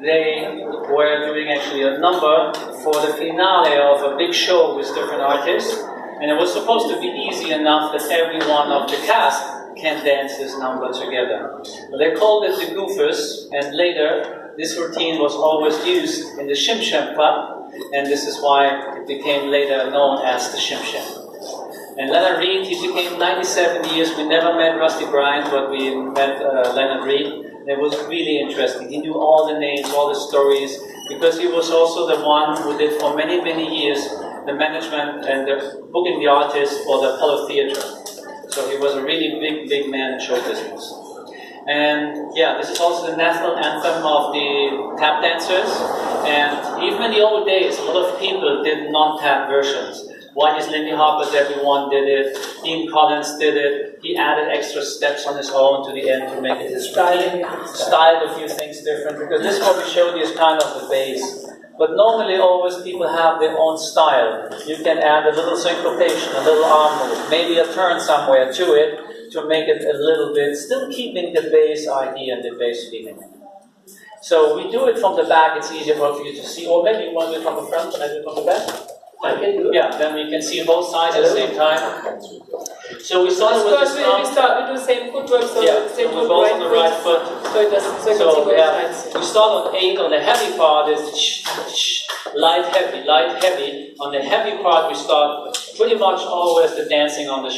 they were doing actually a number for the finale of a big show with different artists, and it was supposed to be easy enough that every one of the cast can dance this number together. They called it the Goofers, and later this routine was always used in the Shim club, and this is why it became later known as the Shim. And Leonard Reed, he became 97 years. We never met Rusty Bryant, but we met Leonard Reed. It was really interesting. He knew all the names, all the stories, because he was also the one who did for many, many years the management and the booking the artists for the Apollo Theatre. So he was a really big, big man in show business. And yeah, this is also the national anthem of the tap dancers. And even in the old days, a lot of people did non-tap versions. One is Lindy Hopper's Everyone did it, Dean Collins did it, he added extra steps on his own to the end to make it his routine, styled a few things different, because this what we showed you is kind of the base. But normally always people have their own style. You can add a little syncopation, a little arm move, maybe a turn somewhere to it to make it a little bit, still keeping the base idea and the base feeling. So we do it from the back, it's easier for you to see, or maybe you want to do it from the front and I do it from the back. Yeah, then we can see both sides at the same time. So we started with we do the same footwork, so yeah, the same so we're both on the right foot. So it doesn't, so we start on 8 on the heavy part is light heavy. On the heavy part we start pretty much always the dancing on the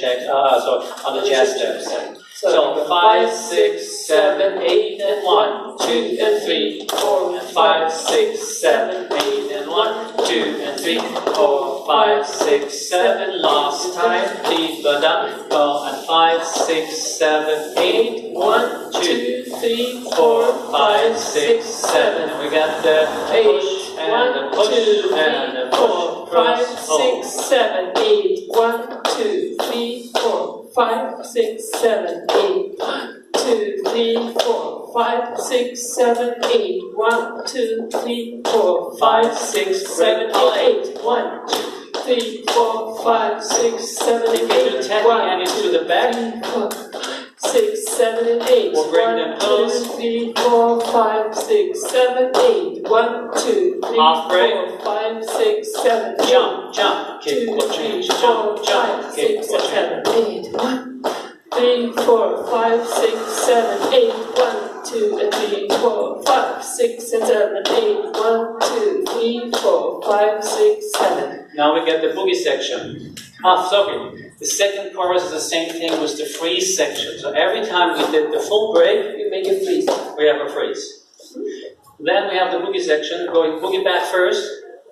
on the jazz steps. So 5, 6, 7, 8, and 1, 2, and 3, 4, and 5, 6, 7, 8, and 1, 2, and 3, 4, 5, 6, 7. Last time, deeper down, go and 5, 6, 7, 8, 1, 2, 3, 4, 5, 6, 7. We got the push and the push and the push. 5, 6, 7, 8, 1, 2, 3, 4. 5, 6, 7, 8, 1, 2, 3, 4, 5, 6, 7, 8, 1, 2, 3, 4, 5, 6, 7, 8, 1, 2, 3, 4, 5, 6, 7, 8, 1, 2, to the back. 6, 7, and 8. We'll bring them close. 1, 2, 3, 4, 5, 6, 7, 8. 1, 2, 3, half break. 4, 5, 6, 7, 8. Jump, kick, 2, or 3, change, 4, jump, 5, kick, 6, or 7, change. 8. 1, 3, 4, 5, 6, 7, 8. 1, 2, and 3, 4, 5, 6, and 7, 8. 1, 2, 3, 4, 5, 6, 7. Now we get the boogie section. Sorry. The second chorus is the same thing with the freeze section. So every time we did the full break, You make a freeze. we have a freeze. Then we have the boogie section, going boogie back first.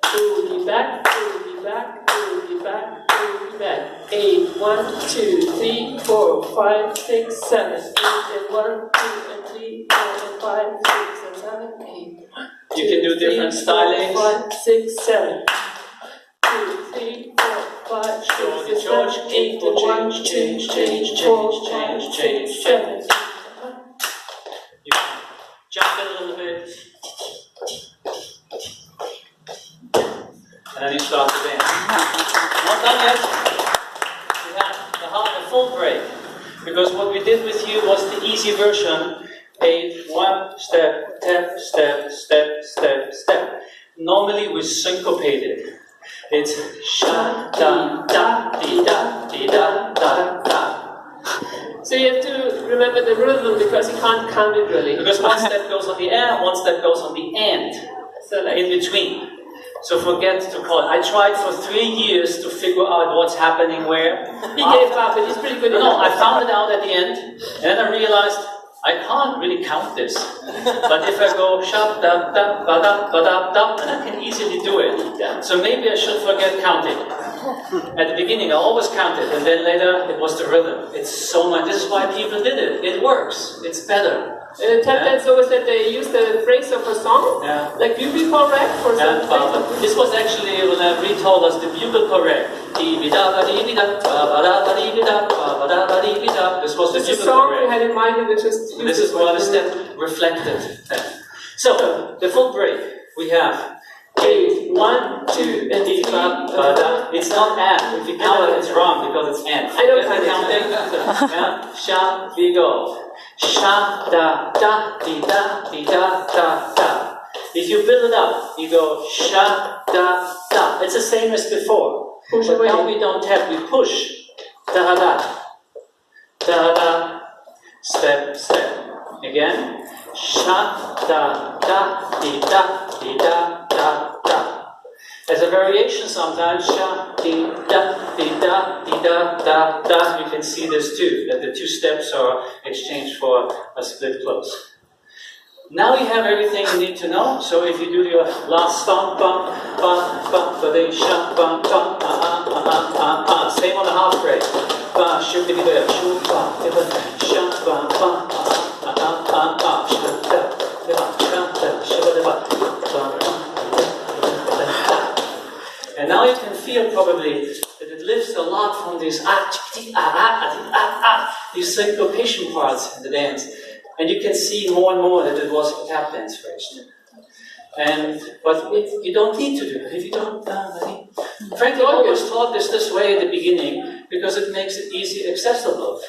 Boogie back, boogie back, boogie back, boogie back. 8, 1, 2, 3, 4, 5, 6, 7, 8, and 1, 2, and 3, 4, and 5, 6, and 7, 8. You can do different stylings. 5, 6, 7. 2, 3, 4, 5, 6, 7, 8, 1, 2, 3, 4, 5, 6, 7. You can jump it a little bit. And then you start to dance. Not done yet. We have the full break. Because what we did with you was the easy version. 8, 1, step, step, step, step, step, step. Normally we syncopate it. It's sha da da di da di da da da. So you have to remember the rhythm because you can't count it really. Because one step goes on the air, one step goes on the end. So like in between. So forget to call it. I tried for 3 years to figure out what's happening where. He gave up, but he's pretty good at No, I found it out at the end, and then I realized I can't really count this. But if I go sharp da da ba da ba da da, then I can easily do it. So maybe I should forget counting. At the beginning I always counted, and then later it was the rhythm. It's so much. This is why people did it. It works. It's better. Tap dance always that they use the phrase of a song, like bugle correct for something. This was actually when Reed told us the bugle correct. This was the bugle song correct. we had in mind, which is this is what the step reflected. So the full break we have 8, 1, 2, and 3, ba da. It's not and. If you count it, it's wrong because it's and. I don't counting. Yeah, sha, we go. Sha da da di da da da da. If you build it up, you go sha, da, da. It's the same as before. Push But away. now we don't have, we push. Da, da, da, da. Step, step. Again. Sha, da, da, di, da, di, da, da, da. As a variation sometimes, sha, di, da, di, da, di, da, da, da. You can see this too, that the two steps are exchanged for a split close. Now you have everything you need to know. So if you do your last stomp, bum, bum, bum, ba, de, sha, bum, bum, same on the half break. Ba, shoo, di, da, shoo, ba, di, da, sha, bum, bum, sha, da, di, ba, sha, da, sha, di, ba, bum, bum. And now you can feel probably that it lifts a lot from these these syncopation parts in the dance. And you can see more and more that it was a tap dance first. But you don't need to do it. If you don't, frankly, I always taught this way at the beginning because it makes it easy accessible.